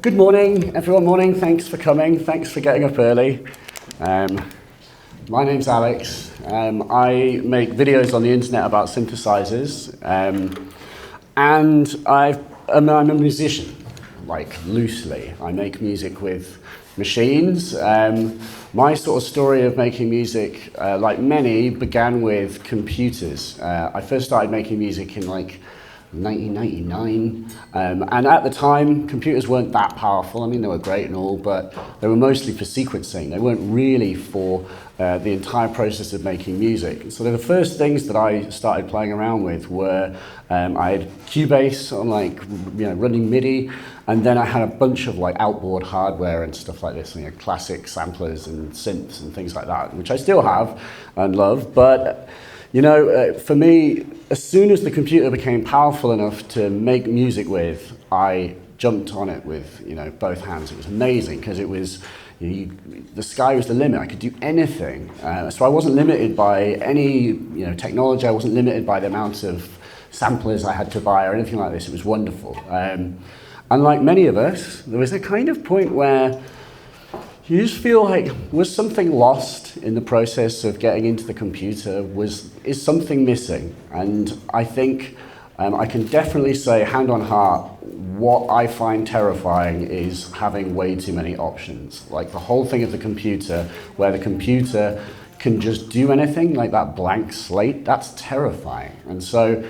Good morning, everyone. Morning. Thanks for coming. Thanks for getting up early. My name's Alex. I make videos on the internet about synthesizers, and I'm a musician, like loosely. I make music with machines. My sort of story of making music, like many, began with computers. I first started making music in like 1999, and at the time computers weren't that powerful. I mean, they were great and all, but they were mostly for sequencing. They weren't really for the entire process of making music. So the first things that I started playing around with were I had Cubase on running MIDI, and then I had a bunch of like outboard hardware and stuff like this, classic samplers and synths and things like that, which I still have and love. But for me, as soon as the computer became powerful enough to make music with, I jumped on it with both hands. It was amazing because it was the sky was the limit. I could do anything. So I wasn't limited by any technology. I wasn't limited by the amount of samplers I had to buy or anything like this. It was wonderful. And like many of us, there was a kind of point where you just feel like, was something lost in the process of getting into the computer? Is something missing? And I think I can definitely say, hand on heart, what I find terrifying is having way too many options. Like the whole thing of the computer, where the computer can just do anything, like that blank slate, that's terrifying. And so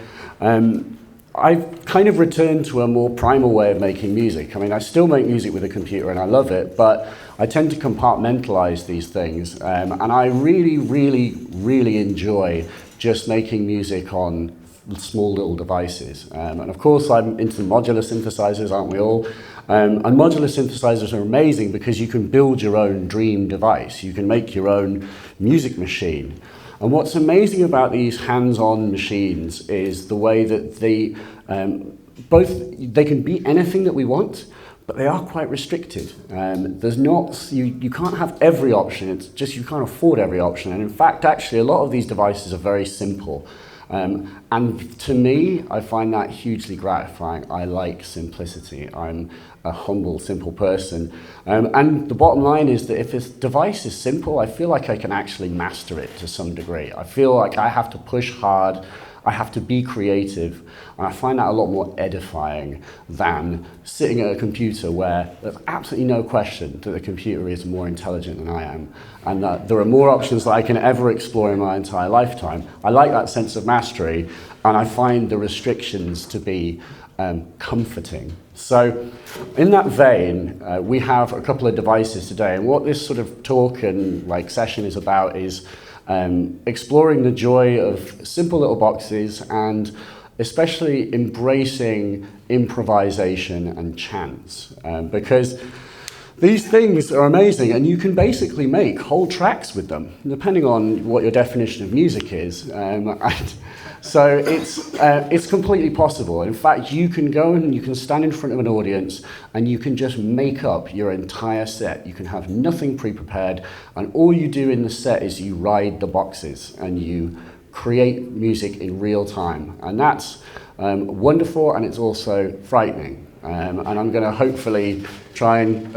I've kind of returned to a more primal way of making music. I mean, I still make music with a computer and I love it, but I tend to compartmentalize these things. And I really, really, really enjoy just making music on small little devices. And of course, I'm into modular synthesizers, aren't we all? And modular synthesizers are amazing because you can build your own dream device. You can make your own music machine. And what's amazing about these hands-on machines is the way that they can be anything that we want, but they are quite restricted. You can't have every option. It's just you can't afford every option. And in fact, actually, a lot of these devices are very simple. And to me, I find that hugely gratifying. I like simplicity. I'm a humble, simple person. And the bottom line is that if this device is simple, I feel like I can actually master it to some degree. I feel like I have to push hard. I have to be creative. And I find that a lot more edifying than sitting at a computer where there's absolutely no question that the computer is more intelligent than I am, and that there are more options that I can ever explore in my entire lifetime. I like that sense of mastery, and I find the restrictions to be comforting. So in that vein, we have a couple of devices today, and what this sort of talk and session is about is exploring the joy of simple little boxes and especially embracing improvisation and chance, because these things are amazing and you can basically make whole tracks with them, depending on what your definition of music is. So it's completely possible. In fact, you can go and you can stand in front of an audience and you can just make up your entire set. You can have nothing pre-prepared, and all you do in the set is you ride the boxes and you create music in real time. And that's wonderful, and it's also frightening. And I'm going to hopefully try and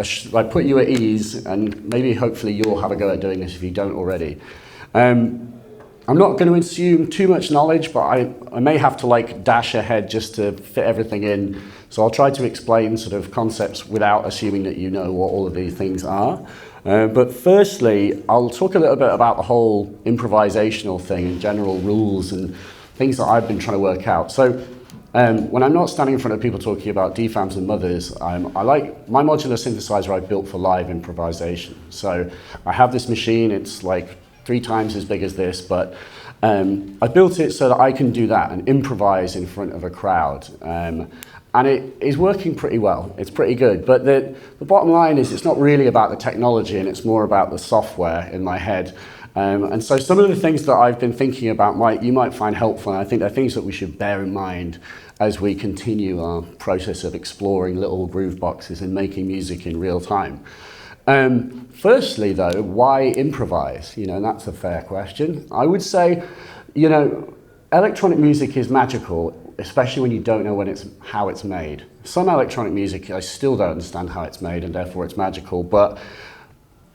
put you at ease, and maybe hopefully you'll have a go at doing this if you don't already. I'm not going to assume too much knowledge, but I may have to dash ahead just to fit everything in. So I'll try to explain sort of concepts without assuming that you know what all of these things are. But firstly, I'll talk a little bit about the whole improvisational thing and general rules and things that I've been trying to work out. So when I'm not standing in front of people talking about DFAMs and mothers, I like my modular synthesizer I built for live improvisation. So I have this machine, it's 3 times as big as this, but I built it so that I can do that and improvise in front of a crowd. And it is working pretty well. It's pretty good. But the bottom line is it's not really about the technology, and it's more about the software in my head. And so some of the things that I've been thinking about you might find helpful, and I think they're things that we should bear in mind as we continue our process of exploring little groove boxes and making music in real time. Firstly, though, why improvise? And that's a fair question. I would say, electronic music is magical especially when you don't know how it's made. Some electronic music, I still don't understand how it's made, and therefore it's magical. But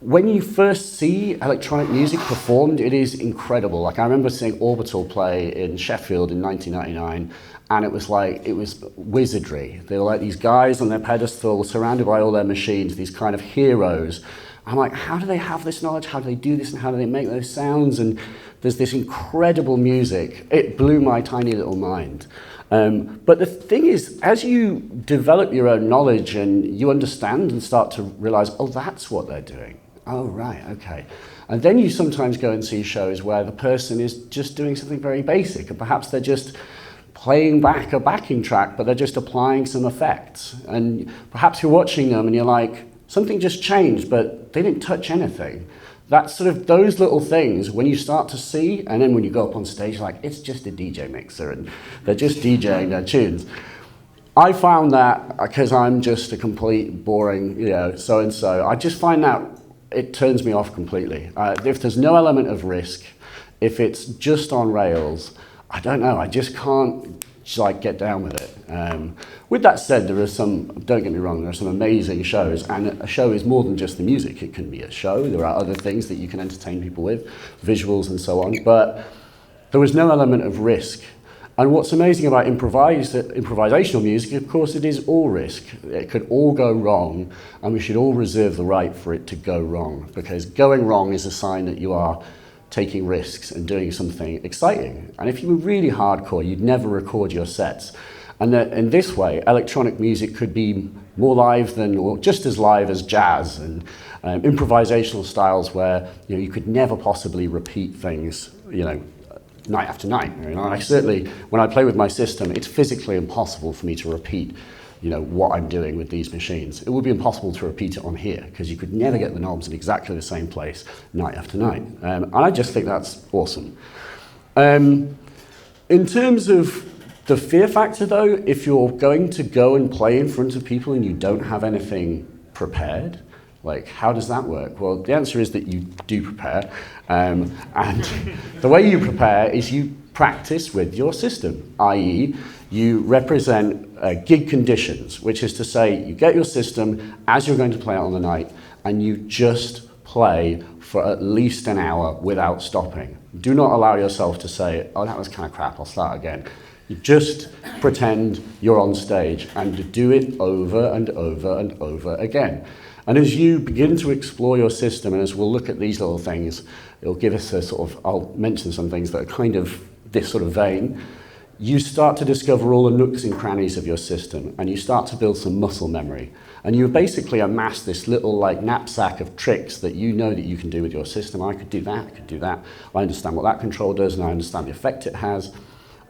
when you first see electronic music performed, it is incredible. Like, I remember seeing Orbital play in Sheffield in 1999, and it was wizardry. They were like these guys on their pedestal, surrounded by all their machines, these kind of heroes. I'm like, how do they have this knowledge? How do they do this? And how do they make those sounds? And there's this incredible music. It blew my tiny little mind. But the thing is, as you develop your own knowledge and you understand and start to realize, oh, that's what they're doing. Oh, right, okay. And then you sometimes go and see shows where the person is just doing something very basic, and perhaps they're just playing back a backing track, but they're just applying some effects. And perhaps you're watching them and you're like, something just changed, but they didn't touch anything. That's sort of those little things when you start to see, and then when you go up on stage, like, it's just a DJ mixer and they're just DJing their tunes. I found that, because I'm just a complete boring, so-and-so, I just find that it turns me off completely. If there's no element of risk, if it's just on rails, I don't know, I just can't get down with it. With that said, there are some, don't get me wrong, there are some amazing shows, and a show is more than just the music. It can be a show, there are other things that you can entertain people with, visuals and so on, but there was no element of risk. And what's amazing about improvisational music, of course, it is all risk. It could all go wrong, and we should all reserve the right for it to go wrong, because going wrong is a sign that you are taking risks and doing something exciting. And if you were really hardcore, you'd never record your sets. And that in this way, electronic music could be more live than, or just as live as jazz, and improvisational styles where you could never possibly repeat things, night after night. I certainly, when I play with my system, it's physically impossible for me to repeat what I'm doing with these machines. It would be impossible to repeat it on here, because you could never get the knobs in exactly the same place night after night. And I just think that's awesome. In terms of the fear factor, though, if you're going to go and play in front of people and you don't have anything prepared, like, how does that work? Well, the answer is that you do prepare. And the way you prepare is you practice with your system, i.e., you represent gig conditions, which is to say you get your system as you're going to play out on the night, and you just play for at least an hour without stopping. Do not allow yourself to say, oh, that was kind of crap, I'll start again. You just pretend you're on stage and do it over and over and over again. And as you begin to explore your system, and as we'll look at these little things, it'll give us a sort of, I'll mention some things that are kind of this sort of vein. You start to discover all the nooks and crannies of your system, and you start to build some muscle memory. And you basically amass this little knapsack of tricks that you know that you can do with your system. I could do that, I could do that. I understand what that control does, and I understand the effect it has.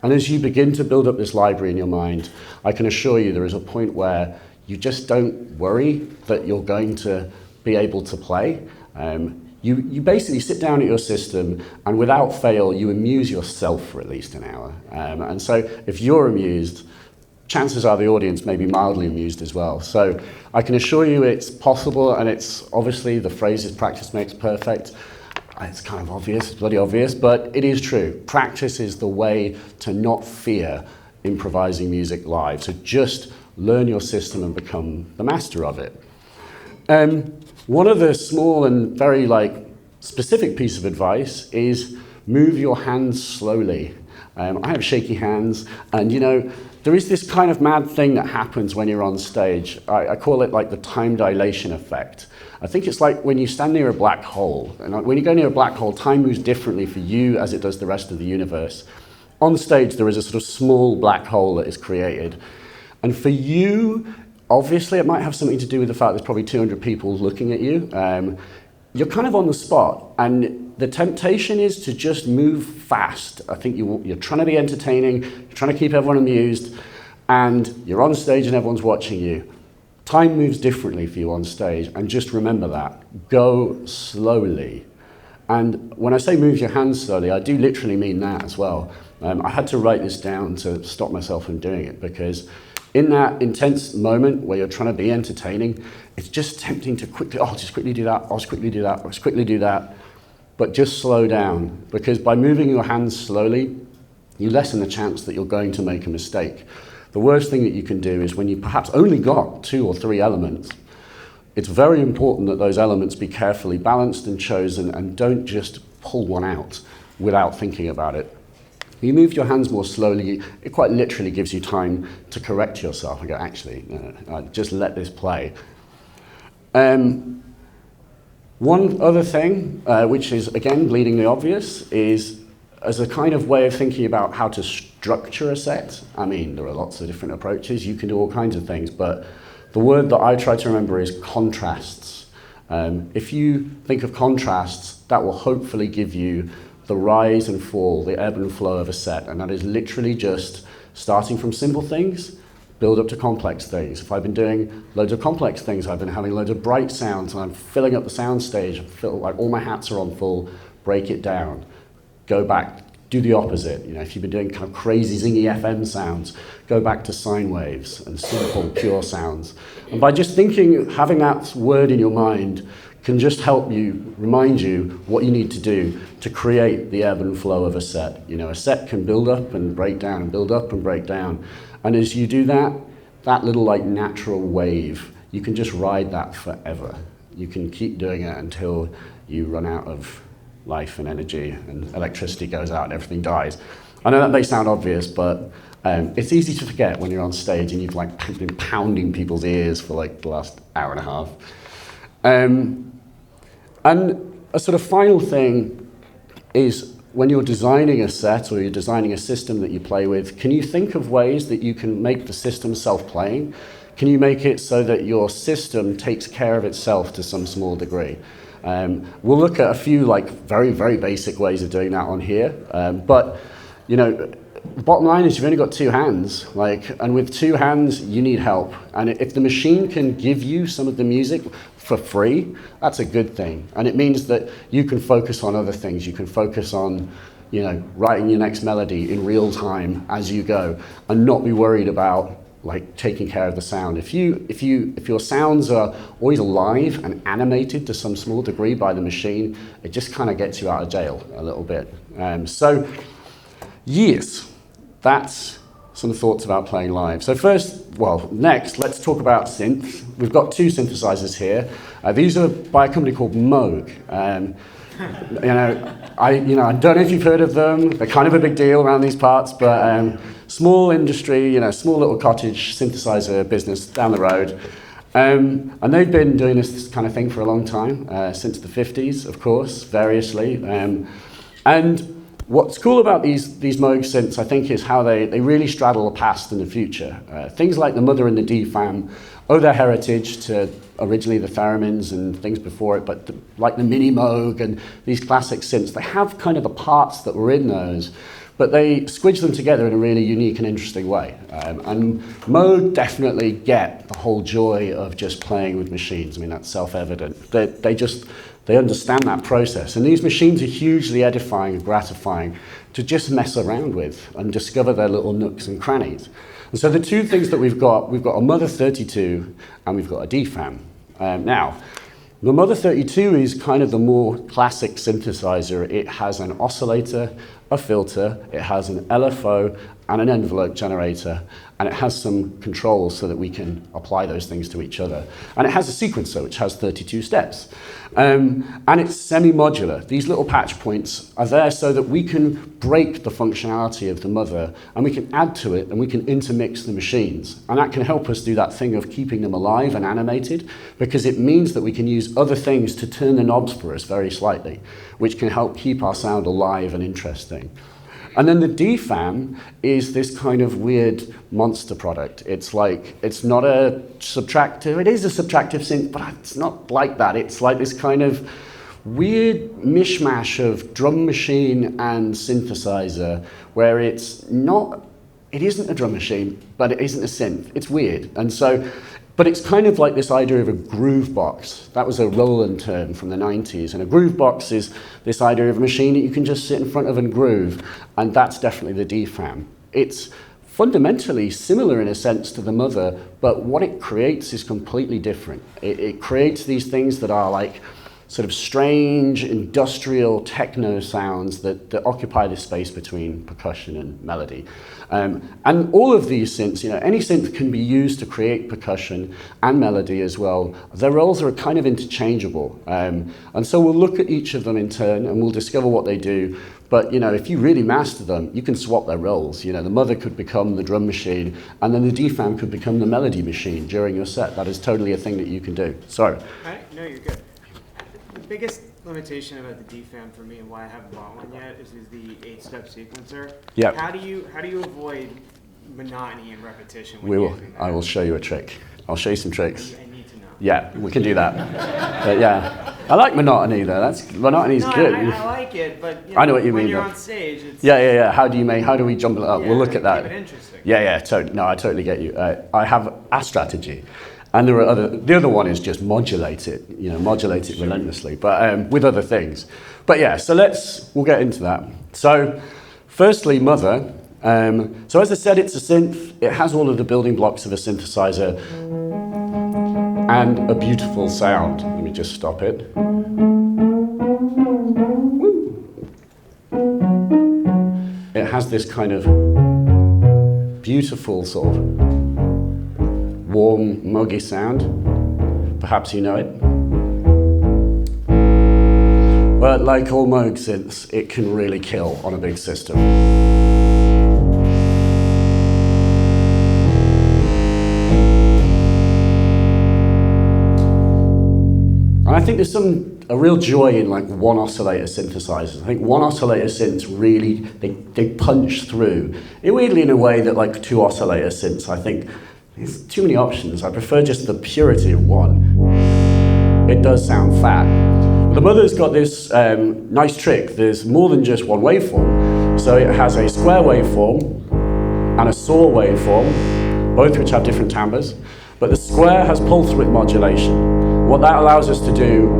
And as you begin to build up this library in your mind, I can assure you there is a point where you just don't worry that you're going to be able to play. You basically sit down at your system, and without fail, you amuse yourself for at least an hour. And so if you're amused, chances are the audience may be mildly amused as well. So I can assure you it's possible, and it's obviously, the phrase is practice makes perfect. It's kind of obvious, it's bloody obvious, but it is true. Practice is the way to not fear improvising music live. So just learn your system and become the master of it. One of the small and very specific piece of advice is move your hands slowly. I have shaky hands, and there is this kind of mad thing that happens when you're on stage. I call it the time dilation effect. I think it's like when you stand near a black hole, and when you go near a black hole, time moves differently for you as it does the rest of the universe. On stage, there is a sort of small black hole that is created. And for you, obviously, it might have something to do with the fact there's probably 200 people looking at you. You're kind of on the spot, and the temptation is to just move fast. I think you're trying to be entertaining, you're trying to keep everyone amused, and you're on stage and everyone's watching you. Time moves differently for you on stage, and just remember that. Go slowly. And when I say move your hands slowly, I do literally mean that as well. I had to write this down to stop myself from doing it, because in that intense moment where you're trying to be entertaining, it's just tempting to quickly, I'll just quickly do that, I'll just quickly do that, I'll just quickly do that. But just slow down, because by moving your hands slowly, you lessen the chance that you're going to make a mistake. The worst thing that you can do is when you perhaps only got 2 or 3 elements, it's very important that those elements be carefully balanced and chosen, and don't just pull one out without thinking about it. You move your hands more slowly, it quite literally gives you time to correct yourself and go, actually, no, just let this play. One other thing, which is, again, bleedingly obvious, is as a kind of way of thinking about how to structure a set. I mean, there are lots of different approaches. You can do all kinds of things, but the word that I try to remember is contrasts. If you think of contrasts, that will hopefully give you the rise and fall, the ebb and flow of a set, and that is literally just starting from simple things, build up to complex things. If I've been doing loads of complex things, I've been having loads of bright sounds, and I'm filling up the sound stage, I feel like all my hats are on full, break it down, go back, do the opposite. You know, if you've been doing kind of crazy zingy FM sounds, go back to sine waves and simple, pure sounds. And by just thinking, having that word in your mind can just help you, remind you what you need to do to create the ebb and flow of a set. You know, a set can build up and break down, and build up and break down. And as you do that, that little like natural wave, you can just ride that forever. You can keep doing it until you run out of life and energy and electricity goes out and everything dies. I know that may sound obvious, but it's easy to forget when you're on stage and you've like been pounding people's ears for like the last hour and a half. And a sort of final thing is when you're designing a set or you're designing a system that you play with, can you think of ways that you can make the system self-playing? Can you make it so that your system takes care of itself to some small degree? We'll look at a few like very, very basic ways of doing that on here. But you know, the bottom line is you've only got 2 hands, and with 2 hands, you need help. And if the machine can give you some of the music for free, that's a good thing. And it means that you can focus on other things. You can focus on, you know, writing your next melody in real time as you go, and not be worried about like taking care of the sound. If your sounds are always alive and animated to some small degree by the machine, it just kind of gets you out of jail a little bit. So, yes, that's some thoughts about playing live. So next, let's talk about synths. We've got 2 synthesizers here. These are by a company called Moog. I don't know if you've heard of them. They're kind of a big deal around these parts, but small industry, small little cottage synthesizer business down the road. And they've been doing this kind of thing for a long time, since the 50s, of course, variously. And what's cool about these Moog synths, I think, is how they really straddle the past and the future. Things like the Mother and the DFAM owe their heritage to originally the theremins and things before it, but like the Mini Moog and these classic synths, they have kind of the parts that were in those, but they squidge them together in a really unique and interesting way. And Moog definitely get the whole joy of just playing with machines. I mean, that's self-evident. They understand that process. And these machines are hugely edifying and gratifying to just mess around with and discover their little nooks and crannies. And so the 2 things that we've got a Mother-32 and we've got a DFAM. Now, the Mother-32 is kind of the more classic synthesizer. It has an oscillator, a filter, it has an LFO and an envelope generator, and it has some controls so that we can apply those things to each other. And it has a sequencer which has 32 steps. And it's semi-modular. These little patch points are there so that we can break the functionality of the Mother, and we can add to it, and we can intermix the machines. And that can help us do that thing of keeping them alive and animated, because it means that we can use other things to turn the knobs for us very slightly, which can help keep our sound alive and interesting. And then the DFAM is this kind of weird monster product. It's not a subtractive, it is a subtractive synth, but it's not like that. It's like this kind of weird mishmash of drum machine and synthesizer, where it isn't a drum machine, but it isn't a synth. It's weird. But it's kind of like this idea of a groove box. That was a Roland term from the 90s. And a groove box is this idea of a machine that you can just sit in front of and groove. And that's definitely the DFAM. It's fundamentally similar in a sense to the Mother, but what it creates is completely different. It creates these things that are like sort of strange industrial techno sounds that occupy the space between percussion and melody. And all of these synths, any synth can be used to create percussion and melody as well. Their roles are kind of interchangeable. And so we'll look at each of them in turn and we'll discover what they do. But if you really master them, you can swap their roles. The Mother could become the drum machine, and then the DFAM could become the melody machine during your set. That is totally a thing that you can do. Sorry. No, you're good. The biggest limitation about the DFAM for me and why I haven't bought one yet is the 8-step sequencer. Yeah. How do you avoid monotony and repetition when using that? I will show you a trick. I'll show you some tricks. I need to know. Yeah, we can do that. But yeah, I like monotony though. Monotony's good. I like it, but I know what you mean. When you're on stage, it's yeah. How do we jumble it up? We'll look at that. Keep it interesting. Yeah. Totally. No, I totally get you. I have a strategy, and there are the other one is just modulate it. Modulate it relentlessly, but with other things. But yeah, so we'll get into that. So, firstly, Mother. So as I said, it's a synth. It has all of the building blocks of a synthesizer and a beautiful sound. Let me just stop it. It has this kind of beautiful sort of warm, muggy sound. Perhaps you know it. But like all Moog synths, it can really kill on a big system. And I think there's a real joy in like one oscillator synthesizers. I think one oscillator synths really, they punch through. Weirdly in a way that like two oscillator synths, I think there's too many options. I prefer just the purity of one. It does sound fat. The Mother's got this nice trick. There's more than just one waveform. So it has a square waveform and a saw waveform, both which have different timbres. But the square has pulse width modulation. What that allows us to do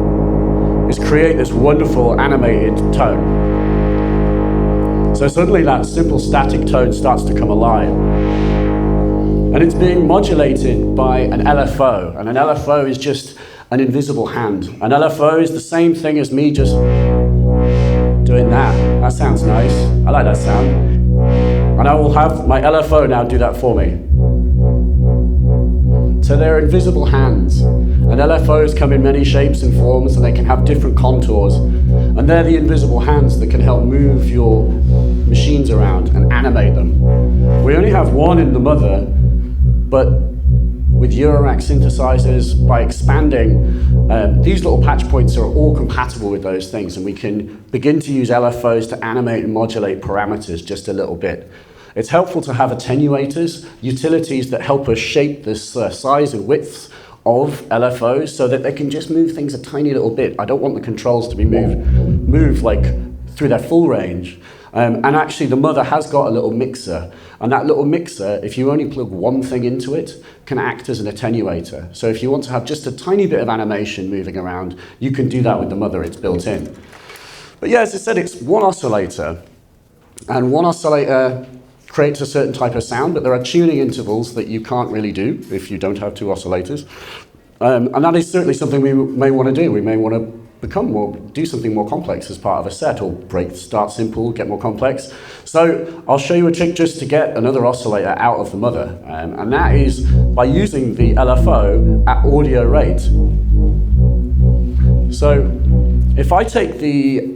is create this wonderful animated tone. So suddenly that simple static tone starts to come alive. And it's being modulated by an LFO. And an LFO is just an invisible hand. An LFO is the same thing as me just doing that. That sounds nice. I like that sound. And I will have my LFO now do that for me. So they're invisible hands. And LFOs come in many shapes and forms, and they can have different contours. And they're the invisible hands that can help move your machines around and animate them. We only have one in the Mother, but with Eurorack synthesizers, by expanding, these little patch points are all compatible with those things, and we can begin to use LFOs to animate and modulate parameters just a little bit. It's helpful to have attenuators, utilities that help us shape the size and width of LFOs so that they can just move things a tiny little bit. I don't want the controls to be moved like through their full range. And actually the Mother has got a little mixer, and that little mixer, if you only plug one thing into it, can act as an attenuator. So if you want to have just a tiny bit of animation moving around, you can do that with the Mother, it's built in. But yeah, as I said, it's one oscillator, and one oscillator creates a certain type of sound, but there are tuning intervals that you can't really do if you don't have two oscillators. And that is certainly something we may want to do. We may want to do something more complex as part of a set, or start simple, get more complex. So I'll show you a trick just to get another oscillator out of the Mother, and that is by using the LFO at audio rate. So if I take the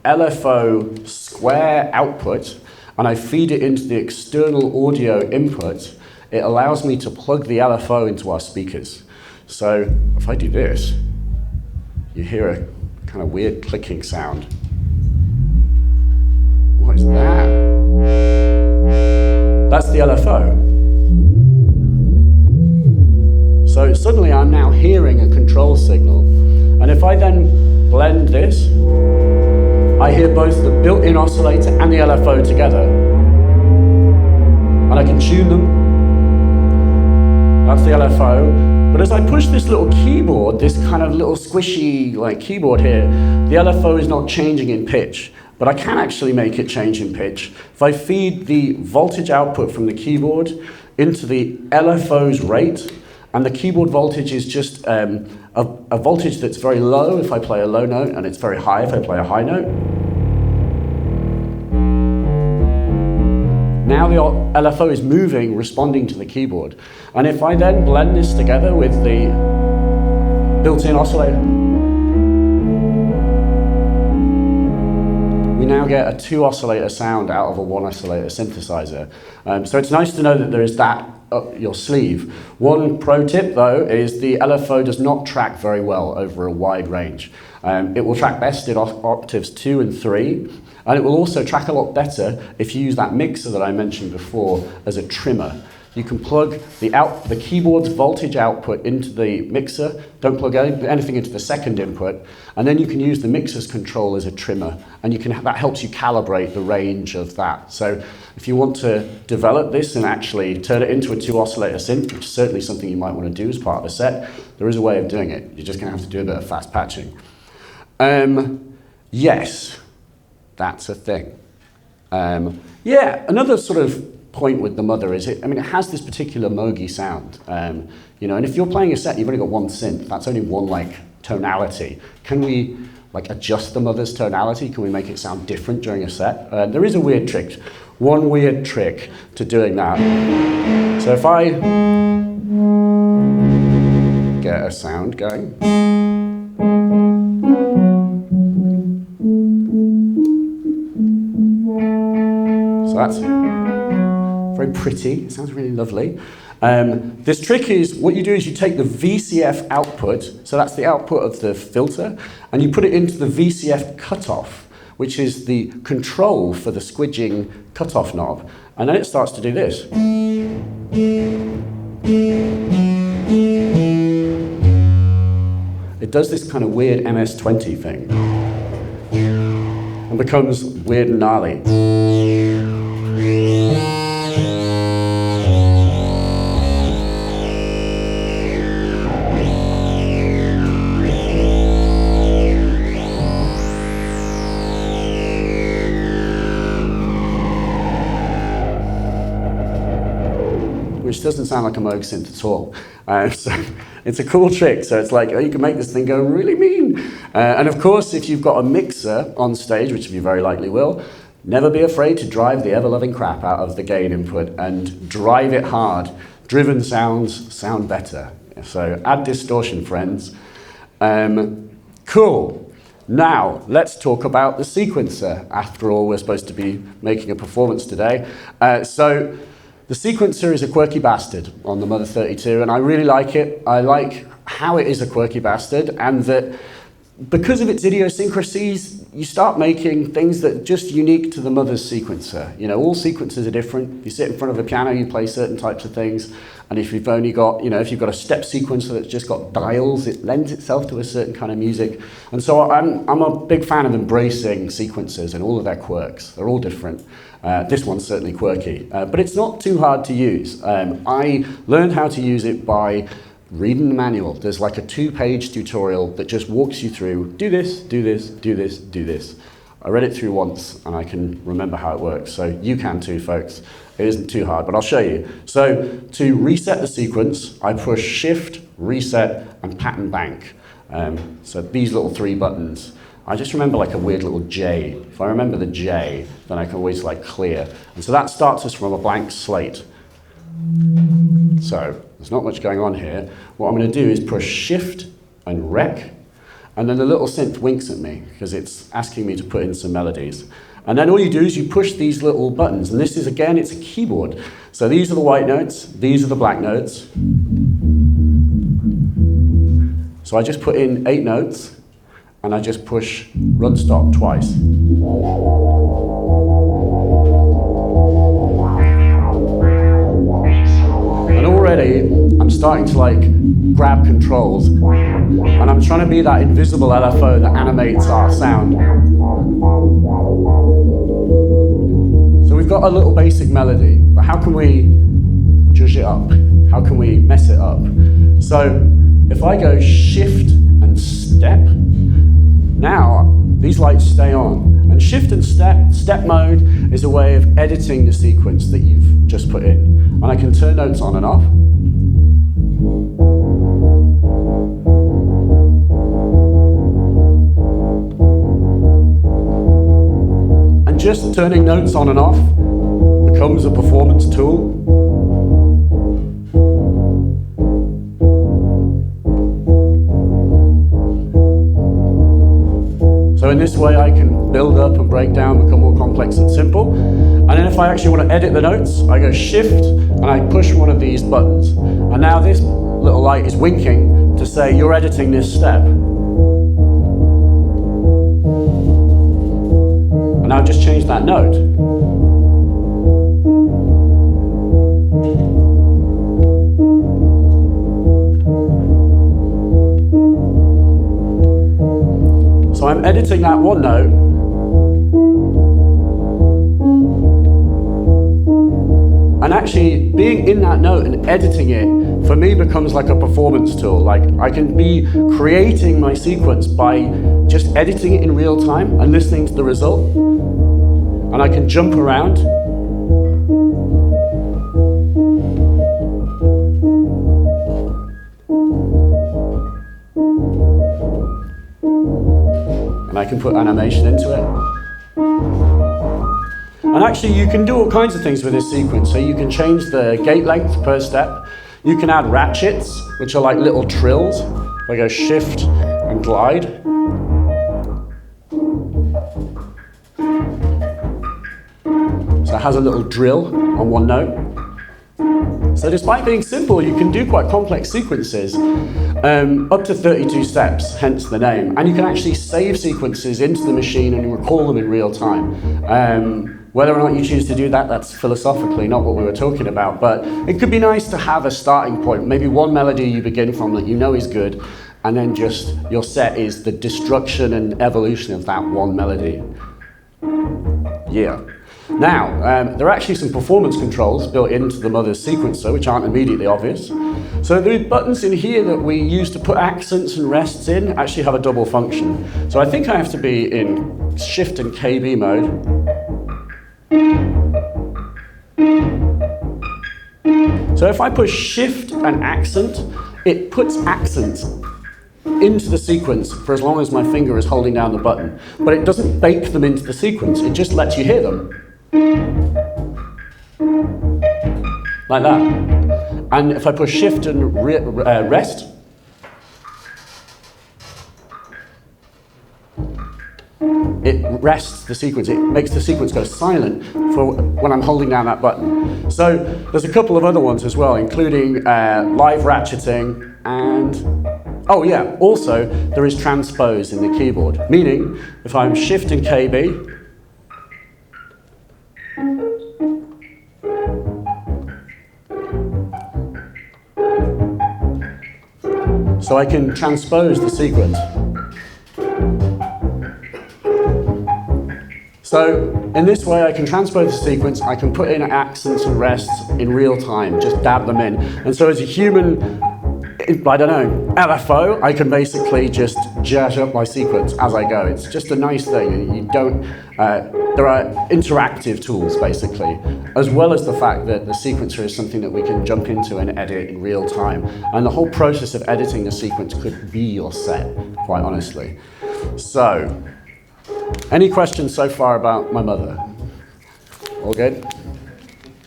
LFO square output and I feed it into the external audio input, it allows me to plug the LFO into our speakers. So if I do this, you hear a kind of weird clicking sound. What is that? That's the LFO. So suddenly I'm now hearing a control signal. And if I then blend this, I hear both the built-in oscillator and the LFO together. And I can tune them. That's the LFO. But as I push this little keyboard, this kind of little squishy like keyboard here, the LFO is not changing in pitch, but I can actually make it change in pitch. If I feed the voltage output from the keyboard into the LFO's rate and the keyboard voltage is just a voltage that's very low if I play a low note, and it's very high if I play a high note. Now the LFO is moving, responding to the keyboard. And if I then blend this together with the built-in oscillator, we now get a 2 oscillator sound out of a 1 oscillator synthesizer. So it's nice to know that there is that up your sleeve. One pro tip though is the LFO does not track very well over a wide range. It will track best in octaves 2 and 3, and it will also track a lot better if you use that mixer that I mentioned before as a trimmer. You can plug the keyboard's voltage output into the mixer, don't plug anything into the second input, and then you can use the mixer's control as a trimmer, and that helps you calibrate the range of that. So if you want to develop this and actually turn it into a 2 oscillator synth, which is certainly something you might want to do as part of a set, there is a way of doing it. You're just going to have to do a bit of fast patching. Yes, that's a thing. Yeah, another sort of point with the Mother is it has this particular Moogy sound, and if you're playing a set, you've only got one synth, that's only one tonality. Can we adjust the Mother's tonality? Can we make it sound different during a set? There is a weird trick, one weird trick to doing that. So if I get a sound going, so that's very pretty, it sounds really lovely. This trick is, what you do is you take the VCF output, so that's the output of the filter, and you put it into the VCF cutoff, which is the control for the squidging cutoff knob, and then it starts to do this. It does this kind of weird MS-20 thing, and becomes weird and gnarly. Which doesn't sound like a Moog synth at all. So it's a cool trick. So it's you can make this thing go really mean. And of course, if you've got a mixer on stage, which you very likely will, never be afraid to drive the ever-loving crap out of the gain input and drive it hard. Driven sounds sound better. So add distortion, friends. Cool. Now, let's talk about the sequencer. After all, we're supposed to be making a performance today. So the sequencer is a quirky bastard on the Mother-32, and I really like it. I like how it is a quirky bastard, and that because of its idiosyncrasies, you start making things that are just unique to the Mother's sequencer. All sequencers are different. You sit in front of a piano, you play certain types of things, and if you've only got, if you've got a step sequencer that's just got dials, it lends itself to a certain kind of music. And so I'm a big fan of embracing sequencers and all of their quirks. They're all different. This one's certainly quirky, but it's not too hard to use. I learned how to use it by reading the manual. There's a 2-page tutorial that just walks you through, do this, do this, do this, do this. I read it through once and I can remember how it works, so you can too, folks. It isn't too hard, but I'll show you. So to reset the sequence, I push Shift, Reset, and Pattern Bank. So these little 3 buttons. I just remember a weird little J. If I remember the J, then I can always clear. And so that starts us from a blank slate. So there's not much going on here. What I'm going to do is push Shift and Rec, and then the little synth winks at me because it's asking me to put in some melodies. And then all you do is you push these little buttons, and this is, again, it's a keyboard. So these are the white notes, these are the black notes. So I just put in 8 notes, and I just push run stop twice. And already I'm starting to grab controls, and I'm trying to be that invisible LFO that animates our sound. So we've got a little basic melody, but how can we zhuzh it up? How can we mess it up? So if I go Shift and Step, now these lights stay on. And Shift and step mode is a way of editing the sequence that you've just put in. And I can turn notes on and off. just turning notes on and off becomes a performance tool. So in this way I can build up and break down, become more complex and simple. And then if I actually want to edit the notes, I go Shift and I push one of these buttons. And now this little light is winking to say you're editing this step. And I've just changed that note. So I'm editing that one note. And actually being in that note and editing it for me becomes like a performance tool. Like I can be creating my sequence by just editing it in real time and listening to the result. And I can jump around. And I can put animation into it. And actually you can do all kinds of things with this sequence. So you can change the gate length per step. You can add ratchets, which are like little trills. If I go Shift and glide. So it has a little drill on one note. So despite being simple, you can do quite complex sequences, up to 32 steps, hence the name. And you can actually save sequences into the machine and recall them in real time. Whether or not you choose to do that, that's philosophically not what we were talking about, but it could be nice to have a starting point, maybe one melody you begin from that you know is good, and then just your set is the destruction and evolution of that one melody. Yeah. Now, there are actually some performance controls built into the Mother's sequencer, which aren't immediately obvious. So the buttons in here that we use to put accents and rests in actually have a double function. So I think I have to be in Shift and KB mode. So if I push Shift and accent, it puts accents into the sequence for as long as my finger is holding down the button. But it doesn't bake them into the sequence, it just lets you hear them. Like that. And if I push Shift and rest, it rests the sequence. It makes the sequence go silent for when I'm holding down that button. So there's a couple of other ones as well, including live ratcheting and, oh yeah, also there is transpose in the keyboard, meaning if I'm Shift and KB, so I can transpose the sequence. So in this way I can transpose the sequence, I can put in accents and rests in real time, just dab them in. And so as a human, I don't know, LFO, I can basically just jazz up my sequence as I go. It's just a nice thing. You don't, there are interactive tools basically, as well as the fact that the sequencer is something that we can jump into and edit in real time. And the whole process of editing the sequence could be your set, quite honestly. So, any questions so far about my mother? All good?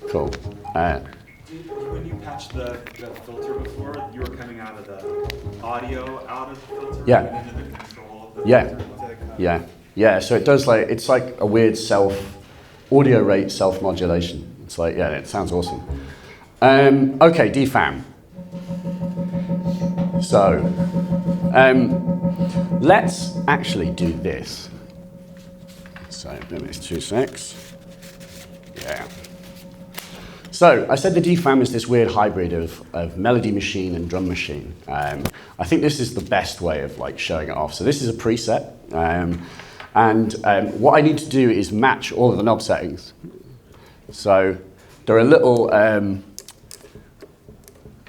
Cool. When you patched the filter before, you were coming out of the audio out of the filter? Yeah. And into the control of the Yeah. filter? Yeah, so it does like, it's like a weird audio rate self-modulation. It's like, yeah, it sounds awesome. Okay, DFAM. So, let's actually do this. So, give me 2 secs. Yeah. So, I said the DFAM is this weird hybrid of melody machine and drum machine. I think this is the best way of like showing it off. So this is a preset. What I need to do is match all of the knob settings. So there are little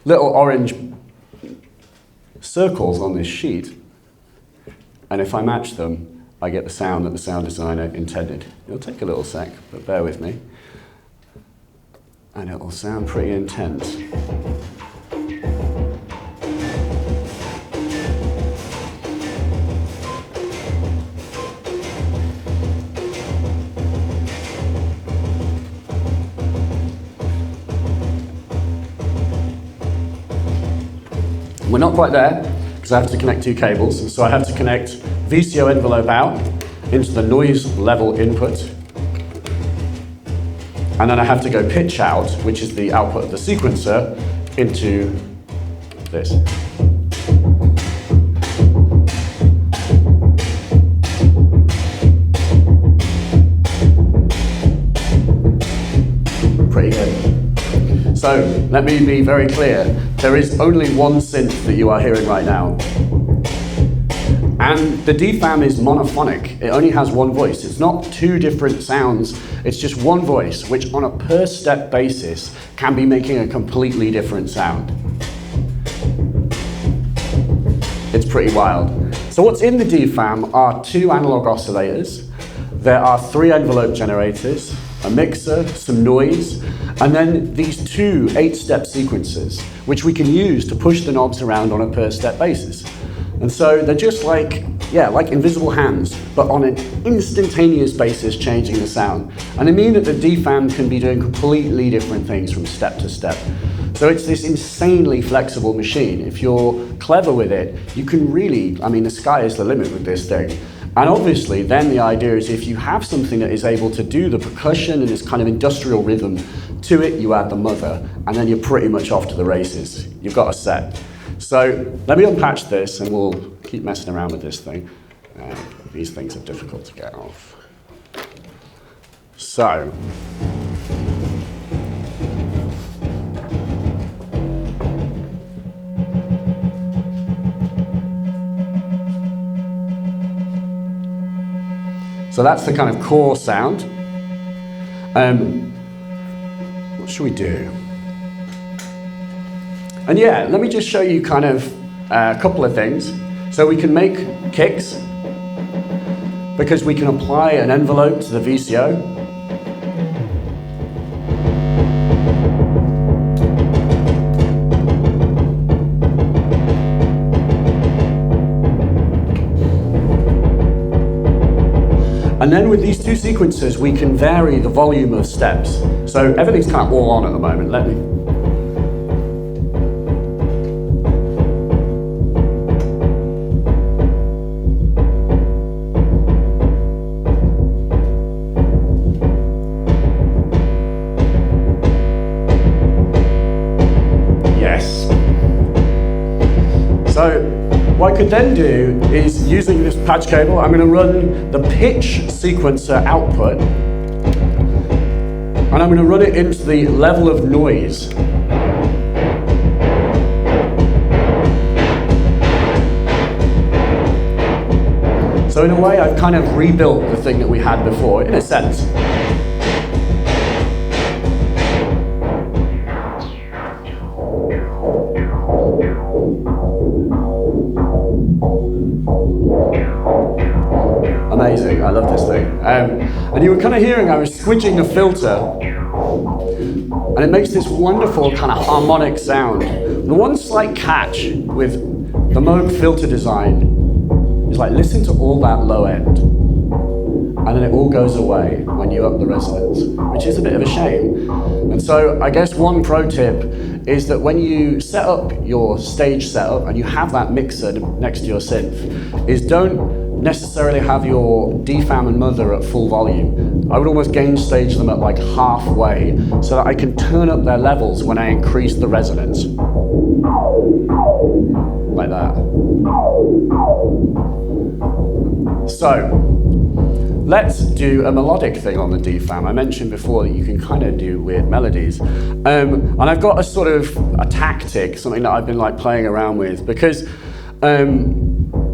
orange circles on this sheet. And if I match them, I get the sound that the sound designer intended. It'll take a little sec, but bear with me. And it'll sound pretty intense. We're not quite there, because I have to connect 2 cables. So I have to connect VCO envelope out into the noise level input. And then I have to go pitch out, which is the output of the sequencer, into this. Pretty good. So let me be very clear. There is only one synth that you are hearing right now. And the DFAM is monophonic. It only has one voice. It's not 2 different sounds. It's just one voice, which on a per step basis can be making a completely different sound. It's pretty wild. So what's in the DFAM are 2 analog oscillators. There are 3 envelope generators, a mixer, some noise, and then these 2 8-step sequencers, which we can use to push the knobs around on a per step basis. And so they're just like invisible hands, but on an instantaneous basis changing the sound. And I mean that the DFAM can be doing completely different things from step to step. So it's this insanely flexible machine. If you're clever with it, you can really, I mean, the sky is the limit with this thing. And obviously, then the idea is if you have something that is able to do the percussion and this kind of industrial rhythm to it, you add the mother, and then you're pretty much off to the races. You've got a set. So let me unpatch this, and we'll keep messing around with this thing. These things are difficult to get off. So. So that's the kind of core sound. What should we do? And yeah, let me just show you kind of a couple of things. So we can make kicks, because we can apply an envelope to the VCO. And then with these 2 sequencers, we can vary the volume of steps. So everything's kind of all on at the moment. Let me. Yes. So what I could then do is, using this patch cable, I'm going to run the pitch sequencer output, and I'm going to run it into the level of noise. So in a way, I've kind of rebuilt the thing that we had before, in a sense. Amazing, I love this thing. And you were kind of hearing I was squidging the filter, and it makes this wonderful kind of harmonic sound. The one slight catch with the Moog filter design is like, listen to all that low end, and then it all goes away when you up the resonance, which is a bit of a shame. And so I guess one pro tip is that when you set up your stage setup and you have that mixer next to your synth, is don't necessarily have your DFAM and mother at full volume. I would almost gain stage them at like halfway so that I can turn up their levels when I increase the resonance. Like that. So, let's do a melodic thing on the DFAM. I mentioned before that you can kind of do weird melodies. And I've got a sort of a tactic, something that I've been like playing around with, because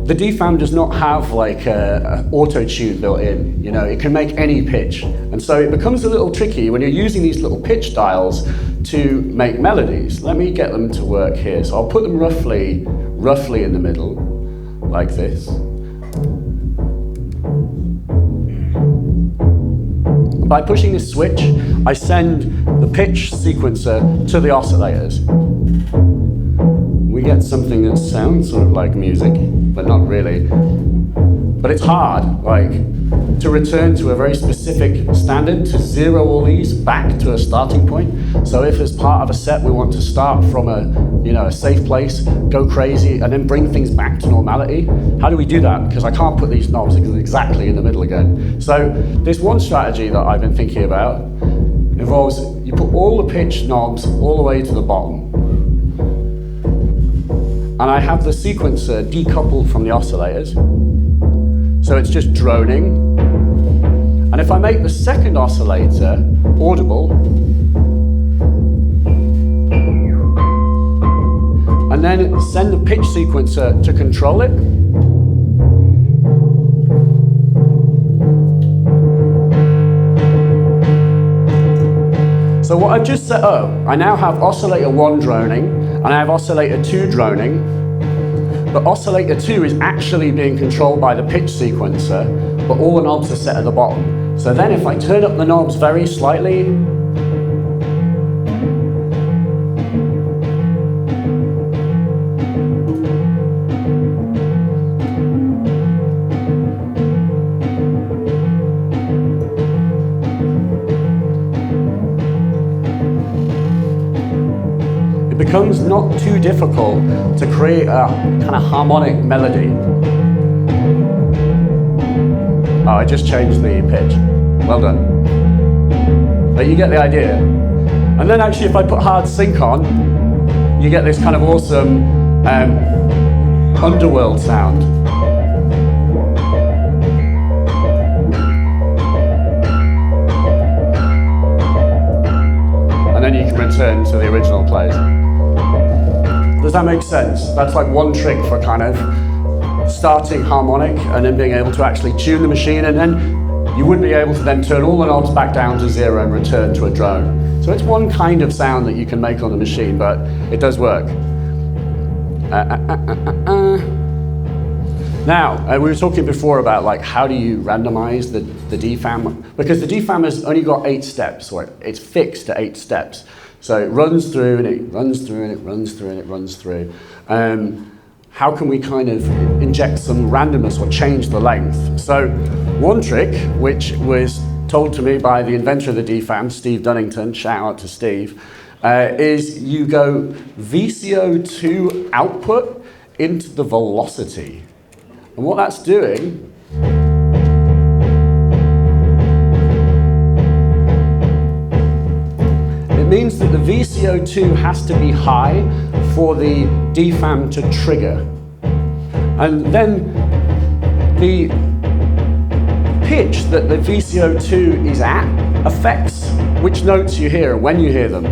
the DFAM does not have like a auto-tune built in, you know, it can make any pitch. And so it becomes a little tricky when you're using these little pitch dials to make melodies. Let me get them to work here. So I'll put them roughly in the middle, like this. By pushing this switch, I send the pitch sequencer to the oscillators. We get something that sounds sort of like music, but not really. But it's hard, like, to return to a very specific standard, to zero all these back to a starting point. So if as part of a set we want to start from a safe place, go crazy, and then bring things back to normality, how do we do that? Because I can't put these knobs exactly in the middle again. So there's one strategy that I've been thinking about. Involves, you put all the pitch knobs all the way to the bottom. And I have the sequencer decoupled from the oscillators. So it's just droning. And if I make the second oscillator audible, and then send the pitch sequencer to control it, so what I've just set up, I now have oscillator 1 droning, and I have oscillator 2 droning. But oscillator 2 is actually being controlled by the pitch sequencer, but all the knobs are set at the bottom. So then if I turn up the knobs very slightly, it becomes not too difficult to create a kind of harmonic melody. Oh, I just changed the pitch. Well done. But you get the idea. And then actually if I put hard sync on, you get this kind of awesome underworld sound. And then you can return to the original place. Does that make sense? That's like one trick for kind of starting harmonic and then being able to actually tune the machine, and then you would be able to then turn all the knobs back down to 0 and return to a drone. So it's one kind of sound that you can make on the machine, but it does work. Now, we were talking before about like how do you randomize the DFAM, because the DFAM has only got 8 steps, or it's fixed to 8 steps. So it runs through and it runs through and it runs through and it runs through. How can we kind of inject some randomness or change the length? So one trick, which was told to me by the inventor of the DFAM, Steve Dunnington, shout out to Steve, is you go VCO2 output into the velocity. And what that's doing it means that the VCO2 has to be high for the DFAM to trigger. And then the pitch that the VCO2 is at affects which notes you hear and when you hear them.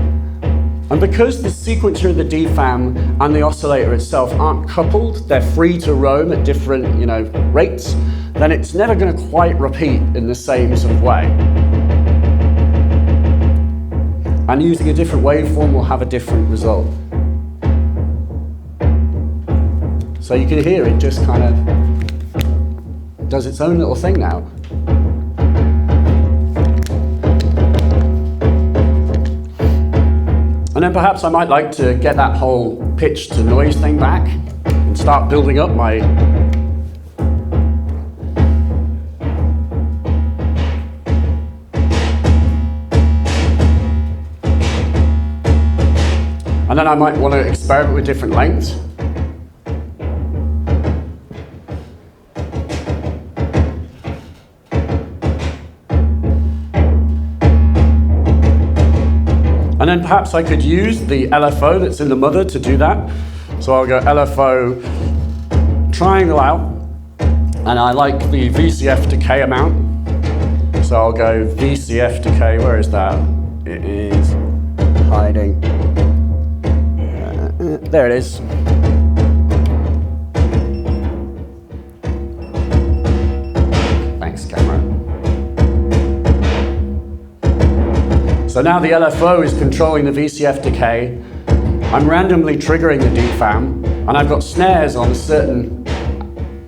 And because the sequencer of the DFAM and the oscillator itself aren't coupled, they're free to roam at different, rates, then it's never going to quite repeat in the same sort of way. And using a different waveform will have a different result. So you can hear it just kind of does its own little thing now. And then perhaps I might like to get that whole pitch to noise thing back and start building up my and then I might want to experiment with different lengths. And then perhaps I could use the LFO that's in the Mother to do that. So I'll go LFO triangle out, and I like the VCF decay amount. So I'll go VCF decay, where is that? It is hiding. There it is. Thanks, camera. So now the LFO is controlling the VCF decay. I'm randomly triggering the DFAM, and I've got snares on a certain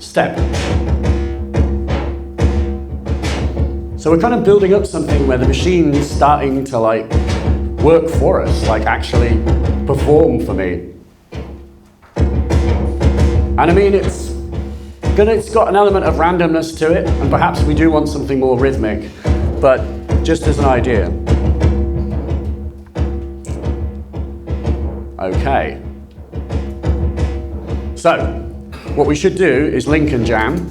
step. So we're kind of building up something where the machine's starting to work for us, actually perform for me. And I mean, It's got an element of randomness to it, and perhaps we do want something more rhythmic, but just as an idea. Okay. So, what we should do is link and jam.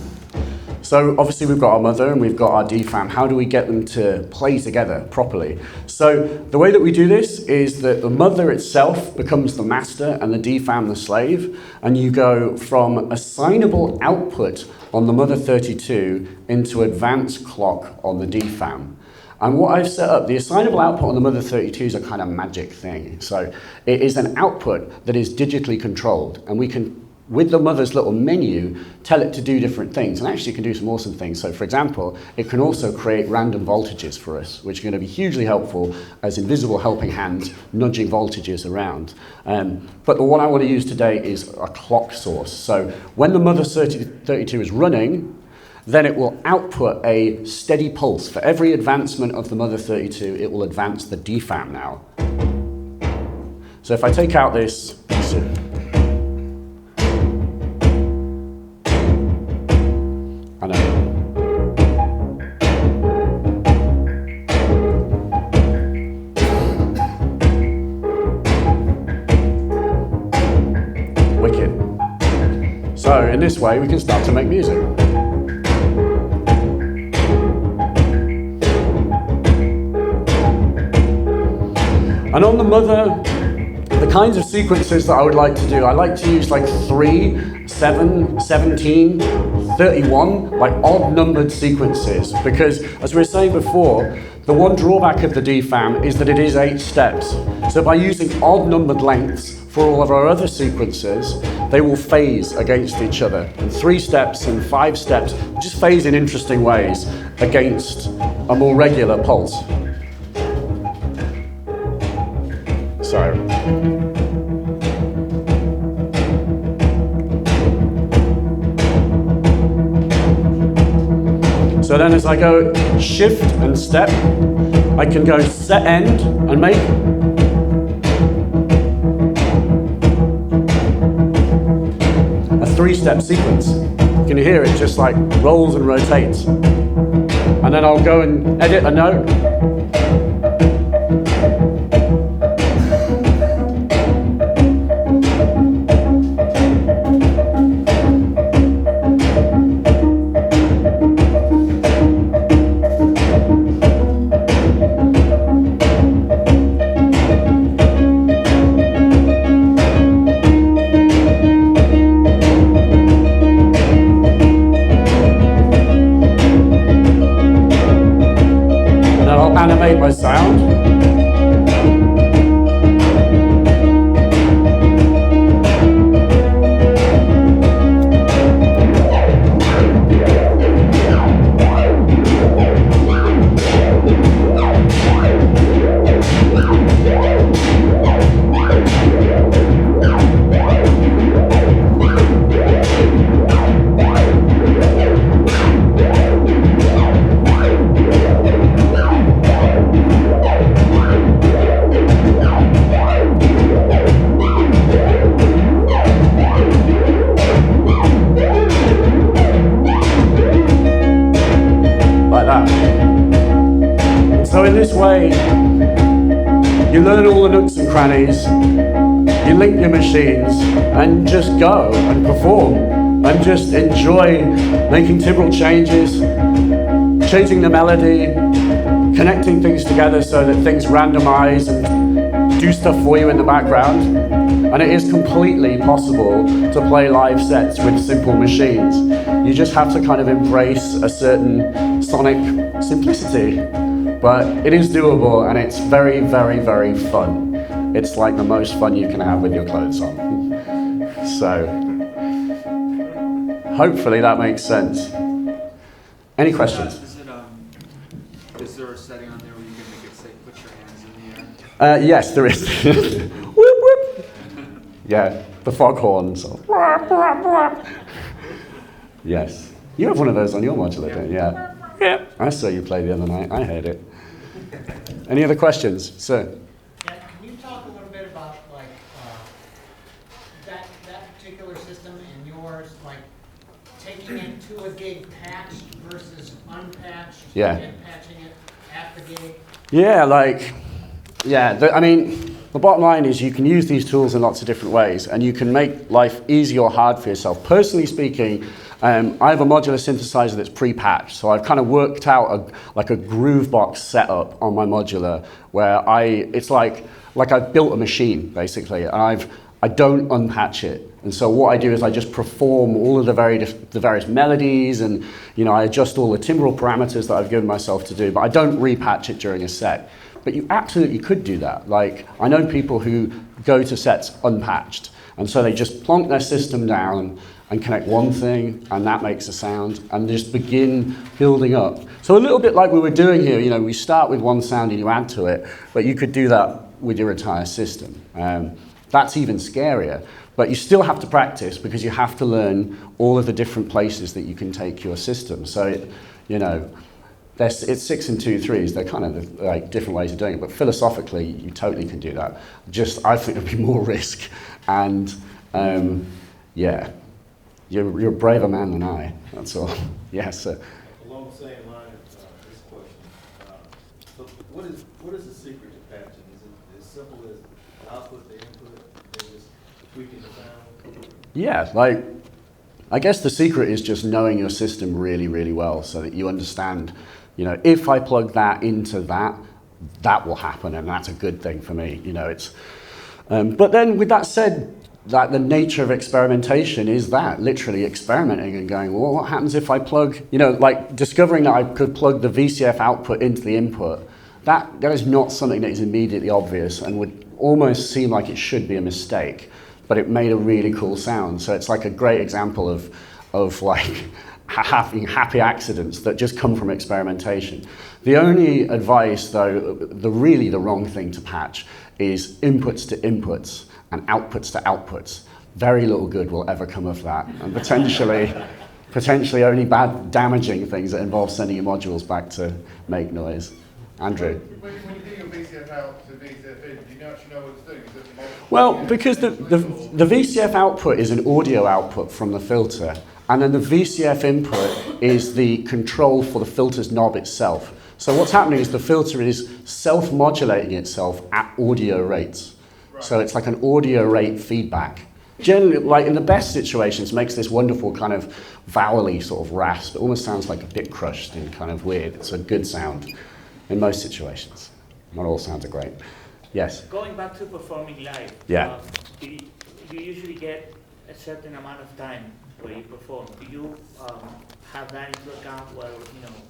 So obviously we've got our mother and we've got our DFAM. How do we get them to play together properly? So the way that we do this is that the mother itself becomes the master and the DFAM the slave, and you go from assignable output on the Mother-32 into advanced clock on the DFAM. And what I've set up, the assignable output on the Mother-32 is a kind of magic thing. So it is an output that is digitally controlled, and we can, with the mother's little menu, tell it to do different things. And actually it can do some awesome things. So for example, it can also create random voltages for us, which are going to be hugely helpful as invisible helping hands nudging voltages around. But the one I want to use today is a clock source. So when the Mother-32 is running, then it will output a steady pulse. For every advancement of the Mother-32, it will advance the DFAM now. So if I take out this, I know. Wicked. So in this way, we can start to make music. And on the Mother, the kinds of sequences that I would like to do, I like to use like 3, 7, 17, 31, like odd numbered sequences, because as we were saying before, the one drawback of the DFAM is that it is 8 steps. So by using odd numbered lengths for all of our other sequences, they will phase against each other. And 3 steps and 5 steps just phase in interesting ways against a more regular pulse. So then as I go shift and step, I can go set end and make a 3-step sequence. Can you hear it just like rolls and rotates? And then I'll go and edit a note. Animate my sound. So in this way, you learn all the nooks and crannies, you link your machines, and just go and perform, and just enjoy making timbral changes, changing the melody, connecting things together so that things randomize and do stuff for you in the background. And it is completely possible to play live sets with simple machines. You just have to kind of embrace a certain sonic simplicity. But it is doable, and it's very, very, very fun. It's like the most fun you can have with your clothes on. So, hopefully that makes sense. Any questions? Is there a setting on there where you can make it say, put your hands in the air? Yes, there is. Whoop, whoop. Yeah, the foghorns. Yes. You have one of those on your modular, don't you? Yeah. Yeah. I saw you play the other night. I heard it. Any other questions? Sir? Yeah, can you talk a little bit about that particular system and yours, like taking it to a gig patched versus unpatched? Yeah. And patching it at the gig? Yeah, I mean, the bottom line is you can use these tools in lots of different ways, and you can make life easy or hard for yourself. Personally speaking, I have a modular synthesizer that's pre-patched, so I've kind of worked out a groove box setup on my modular where it's like I've built a machine basically, and I don't unpatch it. And so what I do is I just perform all of the various melodies, and I adjust all the timbral parameters that I've given myself to do, but I don't repatch it during a set. But you absolutely could do that. Like, I know people who go to sets unpatched, and so they just plonk their system down and connect one thing, and that makes a sound, and just begin building up. So a little bit like we were doing here, we start with one sound and you add to it, but you could do that with your entire system. That's even scarier, but you still have to practice because you have to learn all of the different places that you can take your system. So, it's 6 and 2 3s. They're kind of like different ways of doing it, but philosophically, you totally can do that. I think there'd be more risk, and yeah, you're a braver man than I. That's all. Yes, sir. Along the same line of this question, so what is the secret to patching? Is it as simple as output to input, and just tweaking the sound? Yeah, I guess the secret is just knowing your system really, really well, so that you understand. If I plug that into that will happen, and that's a good thing for me. But then with that said, that the nature of experimentation is that, literally experimenting and going, well, what happens if I plug, like discovering that I could plug the VCF output into the input. That is not something that is immediately obvious and would almost seem like it should be a mistake, but it made a really cool sound. So it's like a great example of like having happy accidents that just come from experimentation. The only advice, though, the wrong thing to patch is inputs to inputs and outputs to outputs. Very little good will ever come of that, and potentially only bad, damaging things that involve sending your modules back to make noise. Andrew? When you do your VCF out to VCF in, do you actually know what it's doing? Is it multiple? Well, because the VCF output is an audio output from the filter, and then the VCF input is the control for the filter's knob itself. So what's happening is the filter is self-modulating itself at audio rates. Right. So it's like an audio rate feedback. Generally, like in the best situations, makes this wonderful kind of vowel-y sort of rasp. It almost sounds like a bit crushed and kind of weird. It's a good sound in most situations. Not all sounds are great. Yes? Going back to performing live, yeah. You usually get a certain amount of time where you perform. Do you have that into account? Well,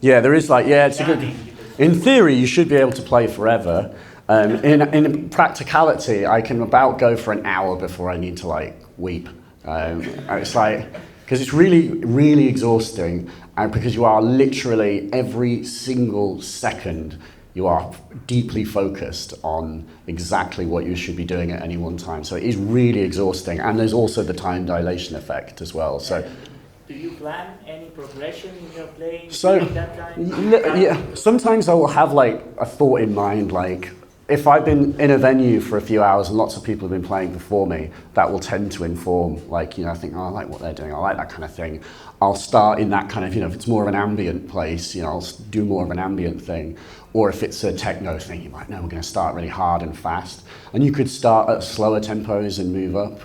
Yeah, there is it's a good. In theory, you should be able to play forever. In practicality, I can about go for an hour before I need to weep. It's because it's really, really exhausting, and because you are literally every single second you are deeply focused on exactly what you should be doing at any one time. So it is really exhausting, and there's also the time dilation effect as well. So, do you plan any progression in your playing during that time? Yeah, sometimes I will have a thought in mind, if I've been in a venue for a few hours and lots of people have been playing before me, that will tend to inform, I think, I like what they're doing, I like that kind of thing. I'll start in that kind of, if it's more of an ambient place, I'll do more of an ambient thing. Or if it's a techno thing, you might know we're going to start really hard and fast. And you could start at slower tempos and move up,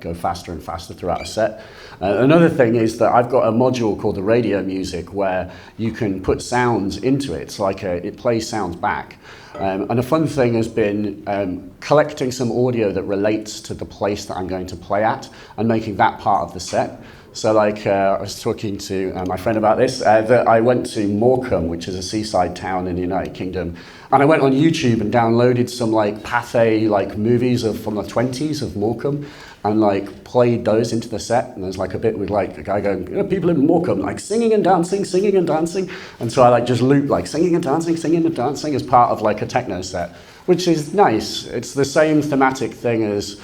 go faster and faster throughout a set. Another thing is that I've got a module called the radio music where you can put sounds into it. It's it plays sounds back. And a fun thing has been collecting some audio that relates to the place that I'm going to play at and making that part of the set. So I was talking to my friend about this, that I went to Morecambe, which is a seaside town in the United Kingdom, and I went on YouTube and downloaded some Pathé movies from the 20s of Morecambe, and played those into the set. And there's a bit with a guy going, people in Morecambe singing and dancing, and so I just loop singing and dancing as part of a techno set, which is nice. It's the same thematic thing as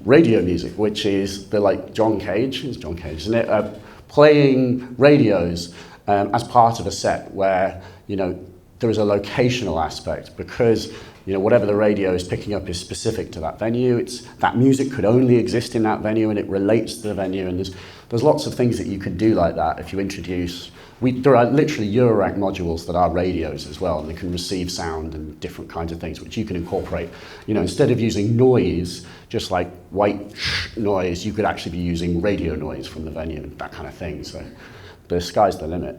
radio music, which is the John Cage, isn't it? Playing radios as part of a set where there is a locational aspect, because whatever the radio is picking up is specific to that venue. That music could only exist in that venue, and it relates to the venue. And there's lots of things that you can do like that if you introduce. There are literally Eurorack modules that are radios as well, and they can receive sound and different kinds of things, which you can incorporate. You know, instead of using noise, just like white noise, you could actually be using radio noise from the venue and that kind of thing. So the sky's the limit.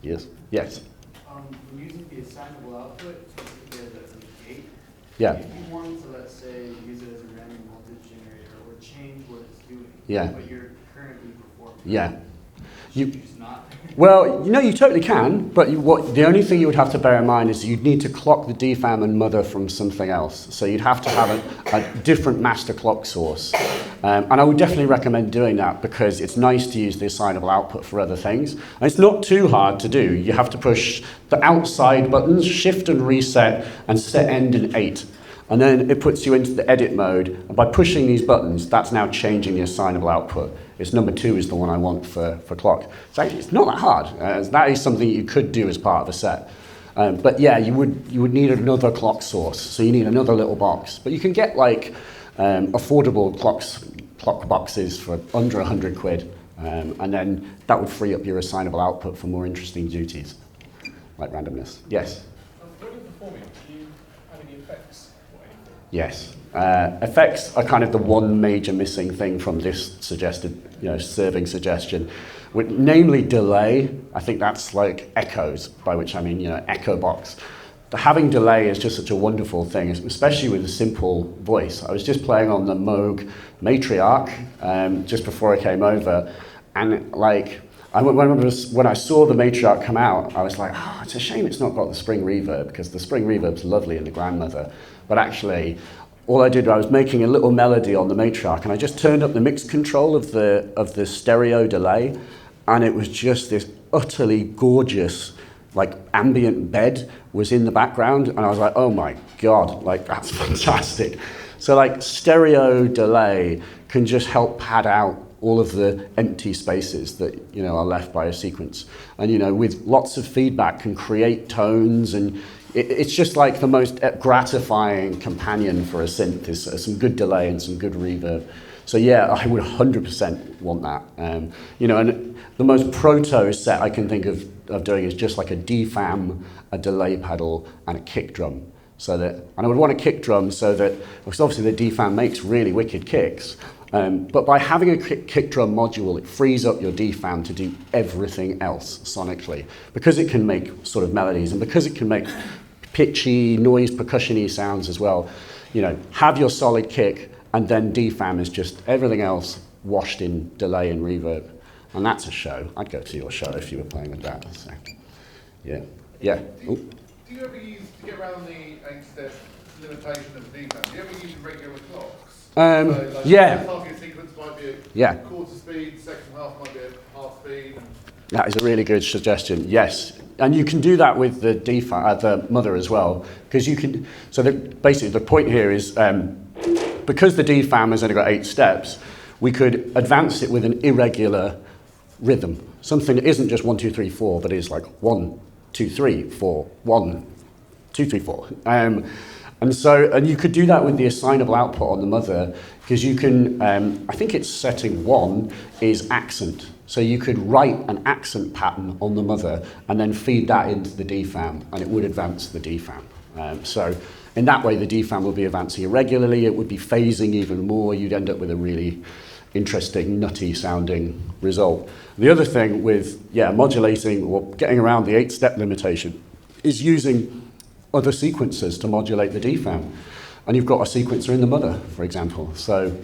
Yes. Yes. When using the assignable output, there's a gate. Yeah. If you wanted to, let's say, use it as a random voltage generator or change what it's doing, Yeah. what you're currently performing. Yeah. You choose not. Well, you know, you totally can, but the only thing you would have to bear in mind is you'd need to clock the DFAM and mother from something else. So you'd have to have a different master clock source. And I would definitely recommend doing that because it's nice to use the assignable output for other things. And it's not too hard to do. You have to push the outside buttons, shift and reset, and set end in 8. And then it puts you into the edit mode. And by pushing these buttons, that's now changing the assignable output. It's number 2 is the one I want for clock. So actually, it's not that hard. That is something you could do as part of a set. But yeah, you would need another clock source. So you need another little box. But you can get like affordable clock boxes for under 100 quid. And then that would free up your assignable output for more interesting duties, like randomness. Yes? When you're performing, do you have any effects or anything? Yes. Effects are kind of the one major missing thing from this suggested, serving suggestion, namely delay. I think that's like echoes, by which I mean, echo box. Having delay is just such a wonderful thing, especially with a simple voice. I was just playing on the Moog Matriarch just before I came over, and like, when I saw the Matriarch come out, I was like, oh, it's a shame it's not got the spring reverb, because the spring reverb's lovely in the Grandmother. But actually, all I did, I was making a little melody on the Matriarch, and I just turned up the mix control of the stereo delay, and it was just this utterly gorgeous, like, ambient bed was in the background, and I was like, oh my God, like, that's fantastic. So, like, stereo delay can just help pad out all of the empty spaces that are left by a sequence, and with lots of feedback can create tones, and it's just like the most gratifying companion for a synth is some good delay and some good reverb. So yeah, I would 100% want that. And the most proto set I can think of doing is just like a DFAM, a delay pedal, and a kick drum. And I would want a kick drum so that, because obviously the DFAM makes really wicked kicks. But by having a kick drum module, it frees up your DFAM to do everything else sonically, because it can make sort of melodies, and because it can make pitchy, noise, percussion-y sounds as well. Have your solid kick, and then DFAM is just everything else washed in delay and reverb. And that's a show. I'd go to your show if you were playing with that. So, yeah. Do you ever use, to get around the 8-step limitation of DFAM, do you ever use regular clocks? Yeah. The target sequence might be Yeah. a quarter speed, second half might be a half speed. That is a really good suggestion, yes. And you can do that with the DFAM, the Mother as well, because you can, basically the point here is, because the DFAM has only got 8 steps, we could advance it with an irregular rhythm, something that isn't just 1, 2, 3, 4, but is like 1, 2, 3, 4, 1, 2, 3, 4. And you could do that with the assignable output on the Mother, because you can, I think it's setting 1 is accent. So you could write an accent pattern on the Mother and then feed that into the DFAM, and it would advance the DFAM. So in that way, the DFAM will be advancing irregularly. It would be phasing even more. You'd end up with a really interesting, nutty sounding result. The other thing with, modulating or getting around the 8-step limitation is using other sequencers to modulate the DFAM. And you've got a sequencer in the Mother, for example. So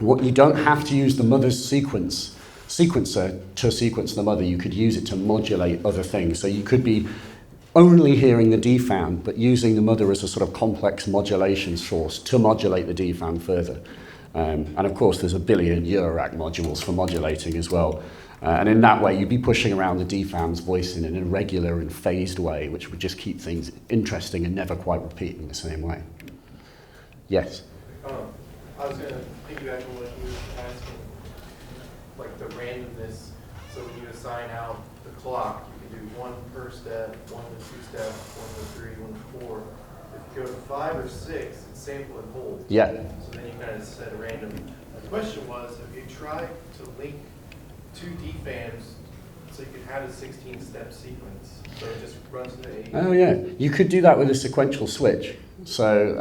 you don't have to use the Mother's sequencer to sequence the Mother. You could use it to modulate other things. So you could be only hearing the DFAM, but using the Mother as a sort of complex modulation source to modulate the DFAM further. And of course, there's a billion Eurorack modules for modulating as well. And in that way, you'd be pushing around the DFAM's voice in an irregular and phased way, which would just keep things interesting and never quite repeating the same way. Yes? I was going to piggyback on what you were asking, like the randomness. So when you assign out the clock, you can do 1 per step, 1 to 2 steps, 1 to 3, 1 to 4. If you go to 5 or 6, it's sample and hold. Yeah. So then you kind of set a random. The question was, have you tried to link two DFAMs, so you could have a 16-step sequence. So it just runs to 8. Oh yeah, you could do that with a sequential switch. So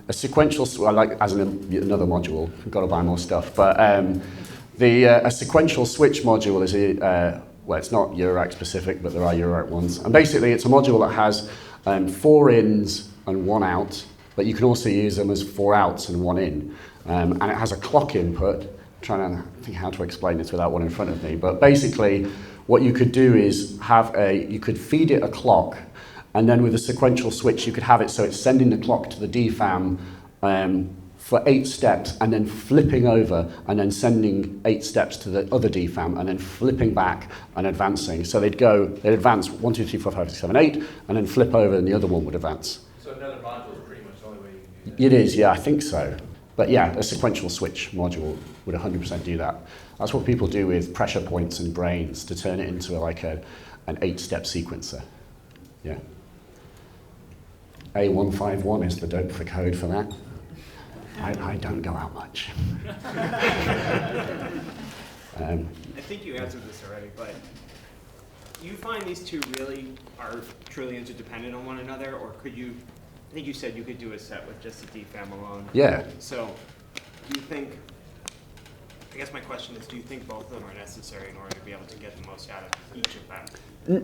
a sequential, like as another module, we've got to buy more stuff. But a sequential switch module is well, it's not Eurorack specific, but there are Eurorack ones. And basically, it's a module that has 4 ins and 1 out, but you can also use them as 4 outs and 1 in. And it has a clock input. I'm trying to think how to explain this without one in front of me. But basically, what you could do is you could feed it a clock, and then with a sequential switch, you could have it so it's sending the clock to the DFAM for 8 steps, and then flipping over, and then sending 8 steps to the other DFAM, and then flipping back and advancing. So they'd advance 1, 2, 3, 4, 5, 6, 7, 8, and then flip over, and the other one would advance. So another module is pretty much the only way you can do that? It is, yeah, I think so. But yeah, a sequential switch module would 100% do that. That's what people do with pressure points and brains to turn it into like an 8-step sequencer. Yeah. A151 is the dope for code for that. I don't go out much. I think you answered this already, but do you find these two really are truly interdependent on one another, or could you, I think you said you could do a set with just the DFAM alone. Yeah. So do you think, I guess my question is, do you think both of them are necessary in order to be able to get the most out of each of them?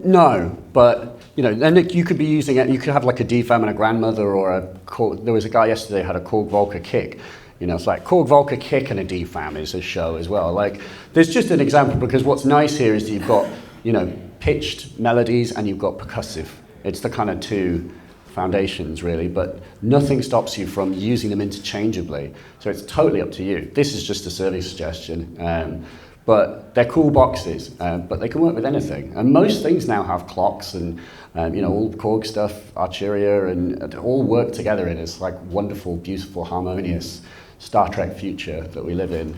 No, but then you could be using it. You could have like a DFAM and a grandmother, or there was a guy yesterday who had a Korg Volca kick. It's like Korg Volca kick and a DFAM is a show as well. Like, there's just an example, because what's nice here is that you've got pitched melodies and you've got percussive. It's the kind of 2 foundations really, but nothing stops you from using them interchangeably. So it's totally up to you. This is just a service suggestion. But they're cool boxes, but they can work with anything. And most things now have clocks and, all Korg stuff, Arturia, and all work together in this like wonderful, beautiful, harmonious Star Trek future that we live in.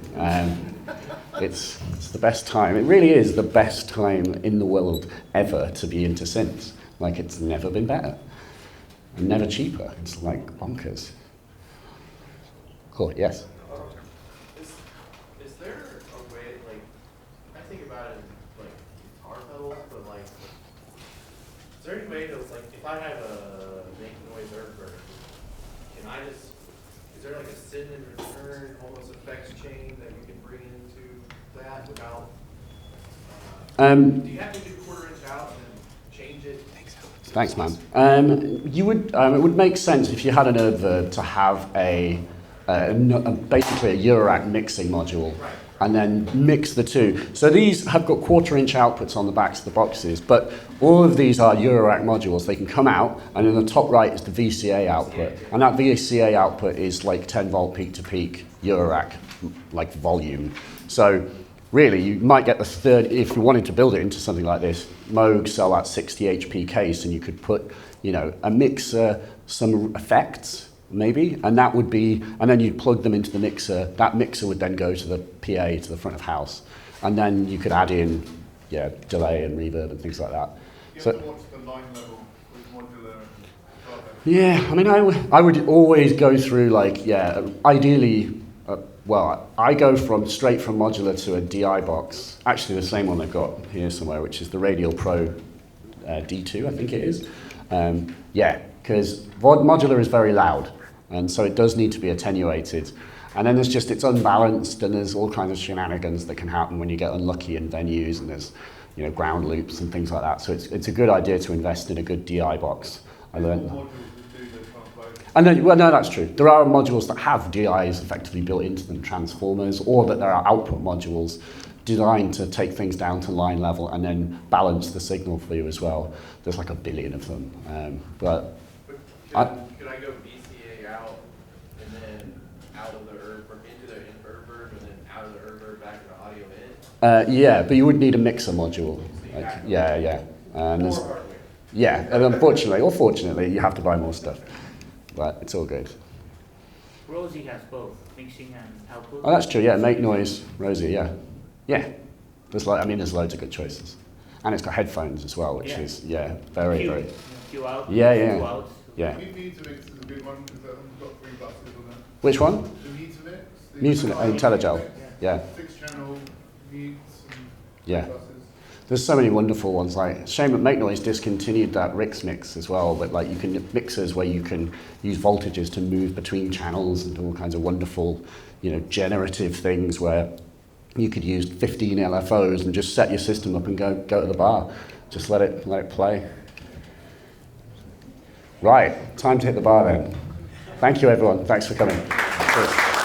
It's the best time. It really is the best time in the world ever to be into synths. Like, it's never been better. And never cheaper. It's like bonkers. Cool, yes? Is there a way, like, I think about it as like guitar pedals, but like, is there any way to, like, if I have a make noise Earthbird, can I just, is there like a send and return almost effects chain that you can bring into that without, do you have to do quarter-inch out and change it? Thanks, man. It would make sense if you had an Earthbird to have basically a Eurorack mixing module, and then mix the 2. So these have got quarter-inch outputs on the backs of the boxes, but all of these are Eurorack modules. They can come out, and in the top right is the VCA output, and that VCA output is like 10-volt peak-to-peak Eurorack, like volume. So really, you might get the third, if you wanted to build it into something like this. Moog sell that 60 HP case, and you could put, a mixer, some effects, maybe, and that would be, and then you'd plug them into the mixer. That mixer would then go to the PA, to the front of house, and then you could add in, delay and reverb and things like that. You So, have to watch the line level with modular and hardware. yeah, I mean, I would always go through, like, ideally, I go straight from modular to a DI box. Actually, the same one they've got here somewhere, which is the Radial Pro D2, I think it is. Because modular is very loud, and so it does need to be attenuated. And then it's unbalanced, and there's all kinds of shenanigans that can happen when you get unlucky in venues, and there's ground loops and things like that. So it's a good idea to invest in a good DI box. I learned that. Modules that do the translation. And then, well, no, that's true. There are modules that have DIs effectively built into them, transformers, or that there are output modules designed to take things down to line level and then balance the signal for you as well. There's like a billion of them. But Could I go VCA out and then out of the Earthbird, into the Earthbird, and then out of the Earthbird back to the audio in? yeah, but you would need a mixer module. And More hardware. and unfortunately, or fortunately, you have to buy more stuff. But it's all good. Rosie has both, mixing and output. Oh, that's true, yeah, Make Noise, Rosie, yeah. There's loads of good choices. And it's got headphones as well, which is, very, very... Few out, Yeah. few out. Yeah. The Mutamix is a good one, because I've got 3 buses on it. Which one? The Mutamix. Mutamix, IntelliGel. Yeah. 6-channel mutes and Yeah. buses? There's so many wonderful ones. Like, shame that Make Noise discontinued that Rix mix as well, but like you can mixers where you can use voltages to move between channels and do all kinds of wonderful, you know, generative things where you could use 15 LFOs and just set your system up and go to the bar. Just let it play. Right, time to hit the bar then. Thank you everyone. Thanks for coming. Cheers.